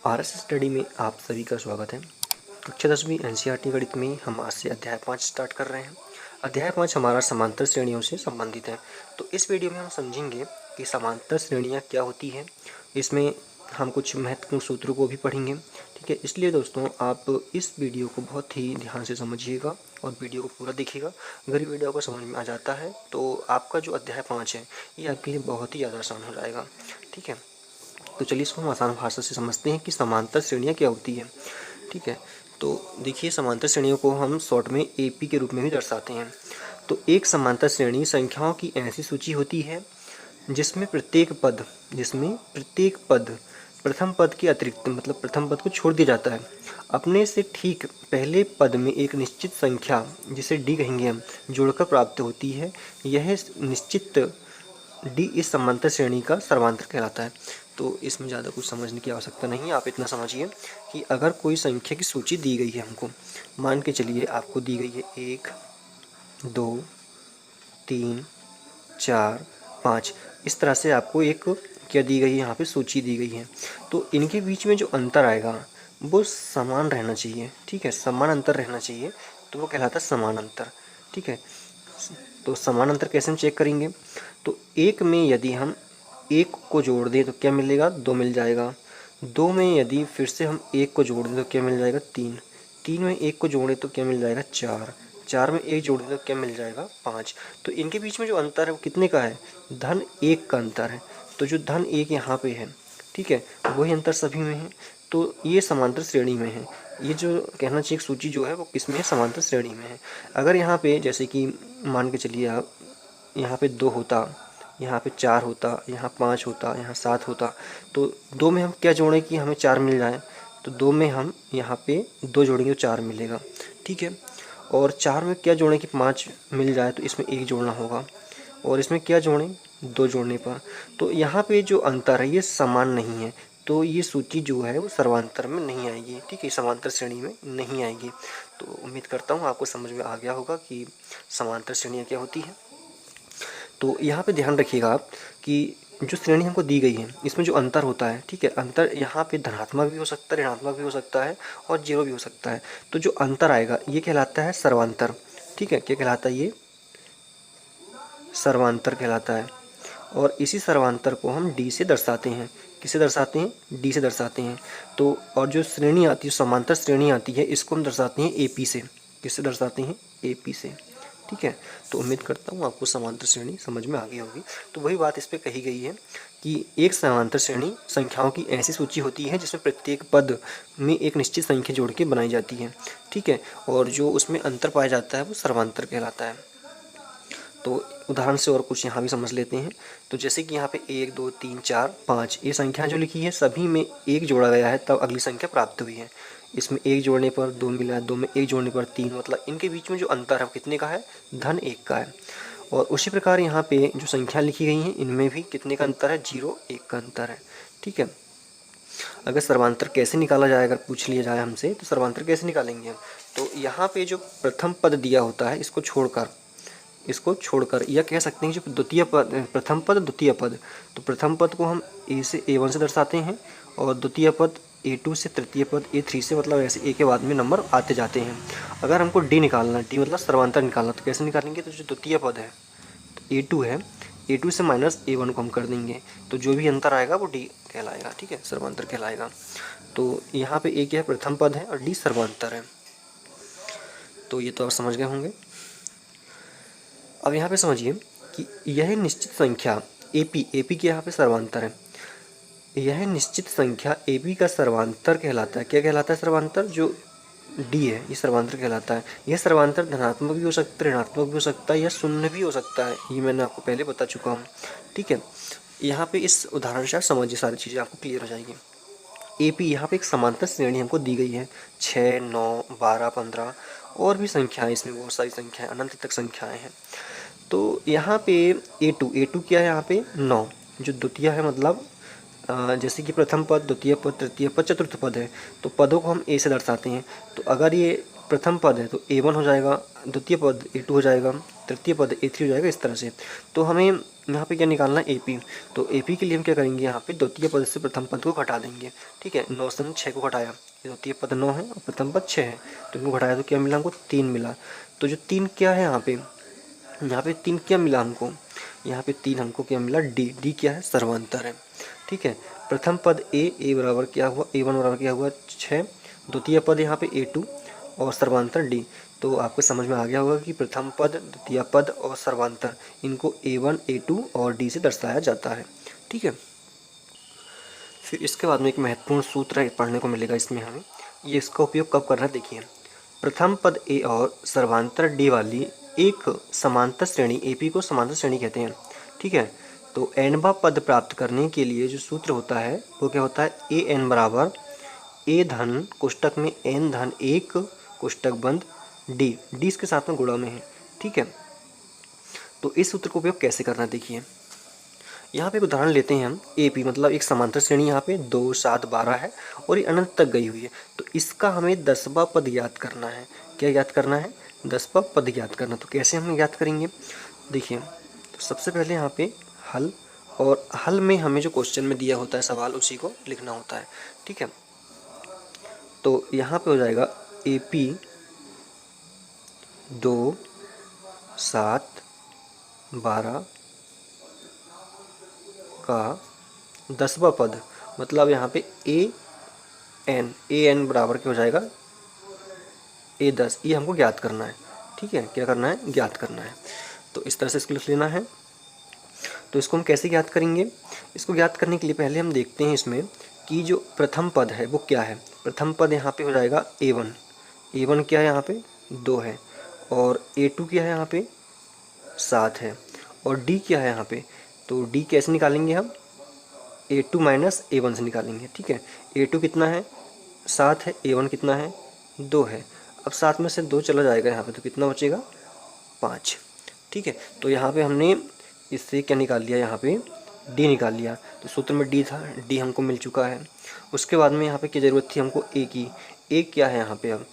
RS study में आप सभी का स्वागत है। कक्षा 10वीं एनसीईआरटी गणित में हम आज से अध्याय 5 स्टार्ट कर रहे हैं। अध्याय 5 हमारा समांतर श्रेणियों से संबंधित है। तो इस वीडियो में हम समझेंगे कि समांतर श्रेणियाँ क्या होती हैं। इसमें हम कुछ महत्वपूर्ण सूत्रों को भी पढ़ेंगे। ठीक है, इसलिए दोस्तों आप इस वीडियो को बहुत ही ध्यान से समझिएगा और वीडियो को पूरा देखिएगा। अगर ये वीडियो को समझ में आ जाता है तो आपका जो अध्याय 5 है ये आपके लिए बहुत ही ज़्यादा आसान हो जाएगा। ठीक है, तो चलिए इसको हम आसान भाषा से समझते हैं कि समांतर श्रेणियाँ क्या होती है। ठीक है, तो देखिए समांतर श्रेणियों को हम शॉर्ट में एपी के रूप में भी दर्शाते हैं। तो एक समांतर श्रेणी संख्याओं की ऐसी सूची होती है जिसमें प्रत्येक पद प्रथम पद के अतिरिक्त मतलब प्रथम पद को छोड़ दिया जाता है। अपने से ठीक पहले पद में एक निश्चित संख्या जिसे डी कहेंगे हम जोड़कर प्राप्त होती है। यह निश्चित डी इस समांतर श्रेणी का सर्वांतर कहलाता है। तो इसमें ज़्यादा कुछ समझने की आवश्यकता नहीं है। आप इतना समझिए कि अगर कोई संख्या की सूची दी गई है हमको, मान के चलिए आपको दी गई है 1 2 3 4 5, इस तरह से आपको एक क्या दी गई है, यहाँ पे सूची दी गई है। तो इनके बीच में जो अंतर आएगा वो समान रहना चाहिए। ठीक है, समान अंतर रहना चाहिए, तो वो कहलाता है समान अंतर। ठीक है, तो समान अंतर कैसे हम चेक करेंगे? तो एक में यदि हम एक को जोड़ दें तो क्या मिलेगा? 2 मिल जाएगा। 2 में यदि फिर से हम एक को जोड़ दें तो क्या मिल जाएगा? 3। 3 में एक को जोड़ें तो क्या मिल जाएगा? 4। 4 में एक जोड़ दें तो क्या मिल जाएगा? 5। तो इनके बीच में जो अंतर है वो कितने का है? धन 1 का अंतर है। तो जो धन 1 यहाँ पे है, ठीक है, वही अंतर सभी में है। तो ये समांतर श्रेणी में है। ये जो कहना चाहिए सूची जो है वो किस में है? समांतर श्रेणी में है। अगर यहाँ पे जैसे कि मान के चलिए आप यहाँ पे 2 होता, यहाँ पे 4 होता, यहाँ 5 होता, यहाँ 7 होता, तो 2 में हम क्या जोड़ें कि हमें 4 मिल जाए? तो 2 में हम यहाँ पे 2 जोड़ेंगे तो 4 मिलेगा। ठीक है, और 4 में क्या जोड़ें कि 5 मिल जाए? तो इसमें 1 जोड़ना होगा। और इसमें क्या जोड़ें? 2 जोड़ने पर। तो यहाँ पे जो अंतर है ये समान नहीं है, तो ये सूची जो है वो सर्वांतर में नहीं आएगी। ठीक है, समांतर श्रेणी में नहीं आएगी। तो उम्मीद करता हूँ आपको समझ में आ गया होगा कि समांतर श्रेणियाँ क्या होती हैं। तो यहाँ पे ध्यान रखिएगा आप कि जो श्रेणी हमको दी गई है इसमें जो अंतर होता है, ठीक है, अंतर यहाँ पे धनात्मक भी हो सकता है, ऋणात्मक भी हो सकता है और जीरो भी हो सकता है। तो जो अंतर आएगा ये कहलाता है सर्वांतर। ठीक है, क्या कहलाता है? ये सर्वांतर कहलाता है। और इसी सर्वांतर को हम डी से दर्शाते हैं। किसे दर्शाते हैं? डी से दर्शाते हैं। तो और जो श्रेणी आती है, समांतर श्रेणी आती है, इसको हम दर्शाते हैं एपी से। किससे दर्शाते हैं? एपी से। ठीक है, तो उम्मीद करता हूँ आपको समांतर श्रेणी समझ में आ गई होगी। तो वही बात इस पर कही गई है कि एक समांतर श्रेणी संख्याओं की ऐसी सूची होती है जिसमें प्रत्येक पद में एक निश्चित संख्या जोड़ के बनाई जाती है। ठीक है, और जो उसमें अंतर पाया जाता है वो सर्वांतर कहलाता है। तो उदाहरण से और कुछ यहाँ भी समझ लेते हैं। तो जैसे कि यहाँ पे 1 2 3 4 5 ये संख्या जो लिखी है सभी में 1 जोड़ा गया है तब अगली संख्या प्राप्त हुई है। इसमें 1 जोड़ने पर 2 मिला, 2 में 1 जोड़ने पर 3, मतलब इनके बीच में जो अंतर है वो कितने का है? धन 1 का है। और उसी प्रकार यहाँ पे जो संख्या लिखी गई हैं इनमें भी कितने का अंतर है? 0 1 का अंतर है। ठीक है, अगर सर्वांतर कैसे निकाला जाए, अगर पूछ लिया जाए हमसे तो सर्वांतर कैसे निकालेंगे हम? तो यहाँ पे जो प्रथम पद दिया होता है इसको छोड़कर या कह सकते हैं जो द्वितीय पद, प्रथम पद द्वितीय पद, तो प्रथम पद को हम ए से A1 से दर्शाते हैं और द्वितीय पद A2 से, तृतीय पद A3 से, मतलब ऐसे ए के बाद में नंबर आते जाते हैं। अगर हमको डी निकालना, डी मतलब सर्वांतर निकालना, तो कैसे निकालेंगे? तो जो द्वितीय पद है तो A2 है, A2 से माइनस A1 को हम कर देंगे, तो जो भी अंतर आएगा वो डी कहलाएगा। ठीक है, सर्वांतर कहलाएगा। तो यहाँ पे ए क्या है? प्रथम पद है और डी सर्वांतर है। तो ये तो आप समझ गए होंगे। अब यहाँ पे समझिए कि यह निश्चित संख्या एपी के यहाँ पे सर्वांतर है। यह निश्चित संख्या एपी का सर्वांतर कहलाता है। क्या कहलाता है? सर्वांतर। जो डी है ये सर्वांतर कहलाता है। यह सर्वांतर धनात्मक भी हो सकता है, ऋणात्मक भी हो सकता है या शून्य भी हो सकता है। ये मैंने आपको पहले बता चुका हूँ। ठीक है, यहाँ पे इस उदाहरण से आप समझिए, सारी चीज़ें आपको क्लियर हो जाएगी। एपी यहाँ पे एक समांतर श्रेणी हमको दी गई है, 6 9 12 15 और भी संख्याएँ, इसमें बहुत सारी संख्याएँ, अनंत तक संख्याएँ हैं। तो यहाँ पे A2 क्या है? यहाँ पे 9 जो द्वितीय है, मतलब जैसे कि प्रथम पद, द्वितीय पद, तृतीय पद, चतुर्थ पद है, तो पदों को हम ए से दर्शाते हैं। तो अगर ये प्रथम पद है तो A1 हो जाएगा, द्वितीय पद A2 हो जाएगा, तृतीय पद A3 हो जाएगा, इस तरह से। तो हमें यहाँ पे क्या निकालना है AP। तो AP के लिए हम क्या करेंगे, यहाँ पे द्वितीय पद से प्रथम पद को घटा देंगे। ठीक है, 9 से 6 को घटाया, ये द्वितीय पद 9 है और प्रथम पद 6 है, तो इनको घटाया तो क्या मिला हमको 3 मिला। तो जो 3 क्या है यहाँ पे 3 क्या मिला हमको, यहाँ पे 3 हमको क्या मिला D क्या है सर्वांतर है। ठीक है, प्रथम पद A बराबर क्या हुआ, A1 बराबर क्या हुआ 6, द्वितीय पद यहाँ पे A2 और सर्वांतर D। तो आपको समझ में आ गया होगा कि प्रथम पद, द्वितीय पद और सर्वांतर इनको A1 A2 और D से दर्शाया जाता है। ठीक है, फिर इसके बाद में एक महत्वपूर्ण सूत्र पढ़ने को मिलेगा इसमें हमें, ये इसका उपयोग कब करना है देखिए। प्रथम पद A और सर्वांतर D वाली एक समांतर श्रेणी AP को समांतर श्रेणी कहते हैं। ठीक है, तो nवां पद प्राप्त करने के लिए जो सूत्र होता है वो क्या होता है, AN बराबर A धन कोष्टक में N धन 1 कोष्टक बंद D इसके साथ में गुणा में है। ठीक है, तो इस सूत्र का उपयोग कैसे करना देखिए। यहाँ पे एक उदाहरण लेते हैं हम, AP मतलब एक समांतर श्रेणी यहाँ पे 2 7 12 है और ये अनंत तक गई हुई है, तो इसका हमें 10वां पद याद करना है। क्या याद करना है, 10वां पद याद करना। तो कैसे हम याद करेंगे देखिए, तो सबसे पहले यहाँ पे हल, और हल में हमें जो क्वेश्चन में दिया होता है सवाल उसी को लिखना होता है। ठीक है, तो यहाँ पे हो जाएगा AP 2 7 12 का 10वां पद, मतलब यहाँ पे AN बराबर क्या हो जाएगा A10, ये हमको ज्ञात करना है। ठीक है, क्या करना है, ज्ञात करना है। तो इस तरह से इसको लिख लेना है। तो इसको हम कैसे ज्ञात करेंगे, इसको ज्ञात करने के लिए पहले हम देखते हैं इसमें कि जो प्रथम पद है वो क्या है। प्रथम पद यहाँ पे हो जाएगा A1 क्या है यहाँ पे 2 है, और A2 क्या है यहाँ पे 7 है, और D क्या है यहाँ पे, तो D कैसे निकालेंगे हम, A2 माइनस A1 से निकालेंगे। ठीक है, A2 कितना है 7 है, A1 कितना है 2 है। अब 7 में से 2 चला जाएगा यहाँ पे, तो कितना बचेगा 5। ठीक है, तो यहाँ पे हमने इससे क्या निकाल लिया, यहाँ पे D निकाल लिया। तो सूत्र में D था, D हमको मिल चुका है। उसके बाद में यहाँ पे क्या ज़रूरत थी हमको A की, A क्या है यहाँ पे, अब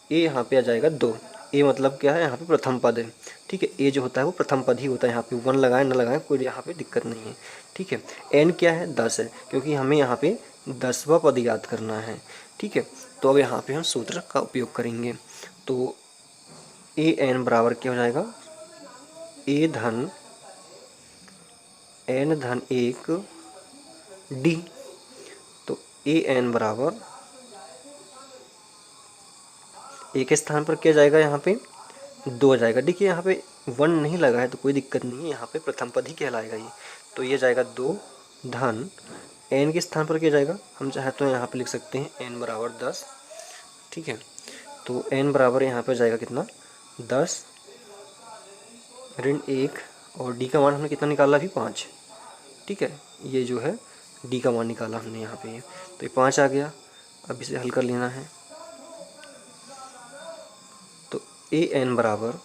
A यहाँ पे आ जाएगा 2, A मतलब क्या है यहाँ पे प्रथम पद है। ठीक है, A जो होता है वो प्रथम पद ही होता है, यहाँ पे 1 लगाएं ना लगाएं कोई यहाँ पे दिक्कत नहीं है। ठीक है, N क्या है 10 है, क्योंकि हमें यहाँ पे 10वां पद याद करना है। ठीक है, तो अब यहाँ पे हम सूत्र का उपयोग करेंगे। तो AN बराबर क्या हो जाएगा, A धन N धन 1 D। तो AN बराबर A के स्थान पर क्या जाएगा, यहाँ पे 2 जाएगा। देखिए यहाँ पे 1 नहीं लगा है तो कोई दिक्कत नहीं है, यहाँ पे प्रथम पद ही कहलाएगा ये। तो ये जाएगा 2 धन N के स्थान पर क्या जाएगा, हम चाहे तो यहाँ पे लिख सकते हैं N बराबर 10। ठीक है, तो N बराबर यहाँ पे जाएगा कितना 10 ऋण 1, और D का मान हमने कितना निकाला अभी 5। ठीक है, ये जो है D का मान निकाला हमने यहाँ पे, तो ये 5 आ गया। अब इसे हल कर लेना है। तो AN बराबर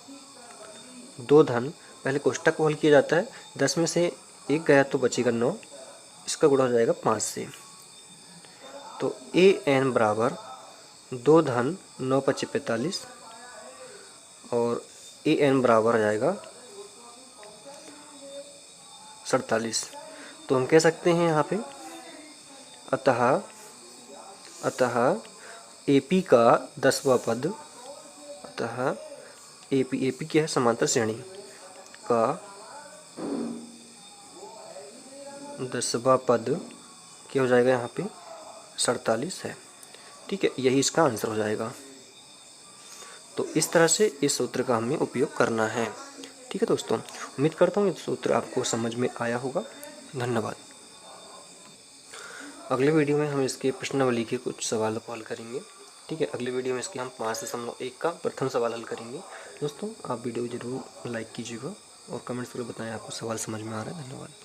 2 धन, पहले कोष्टक को हल किया जाता है, 10 में से 1 गया तो बचेगा 9, इसका गुणा हो जाएगा 5 से। तो AN बराबर 2 धन 9 × 5 = 45, और AN बराबर आ जाएगा 47। तो हम कह सकते हैं यहाँ पे अतः AP का 10वां पद, अतः AP क्या है समांतर श्रेणी का 10वां पद क्या हो जाएगा यहाँ पे 47 है। ठीक है, यही इसका आंसर हो जाएगा। तो इस तरह से इस सूत्र का हमें उपयोग करना है। ठीक है दोस्तों, उम्मीद करता हूँ ये सूत्र आपको समझ में आया होगा। धन्यवाद। अगले वीडियो में हम इसके प्रश्नावली के कुछ सवालों को हल करेंगे। ठीक है, अगले वीडियो में इसके हम 5.1 का प्रथम सवाल हल करेंगे। दोस्तों आप वीडियो ज़रूर लाइक कीजिएगा और कमेंट्स करके बताएं आपको सवाल समझ में आ रहा है। धन्यवाद।